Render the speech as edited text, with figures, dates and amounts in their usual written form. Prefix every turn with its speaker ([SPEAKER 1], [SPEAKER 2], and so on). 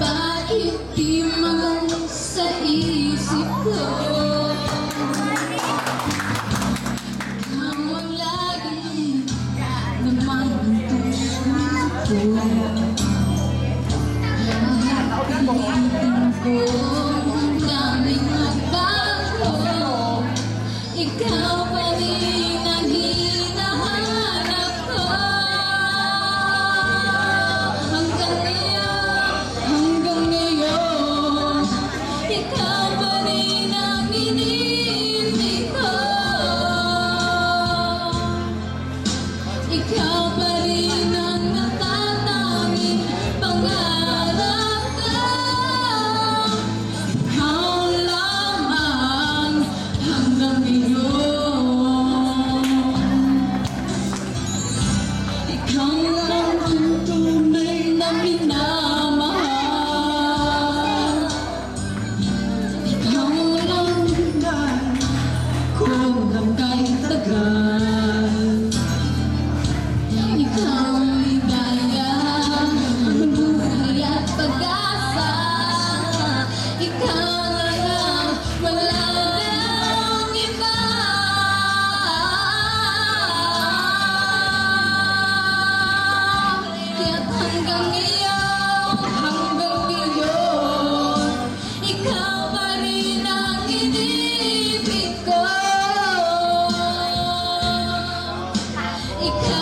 [SPEAKER 1] Bakit di man sa isip ko ang lagi namamantulog ko. Pilitin ko daming magbago, ikaw pa rin ang hinahanap ko. Hanggang ngayon, ikaw pa rin ang iniibig ko. Ikaw pa rin ang natatanging pangarap ko. Ikaw lamang hanggang ngayon. Ikaw lang ang tunay na minamahal. Ikaw lang kung hanggang tagal. Ikaw ang ligaya, ang buhay at pag-asa. Ikaw lang, wala nang iba. Kaya't hanggang ngayon, ikaw pa rin ang iniibig ko. Ikaw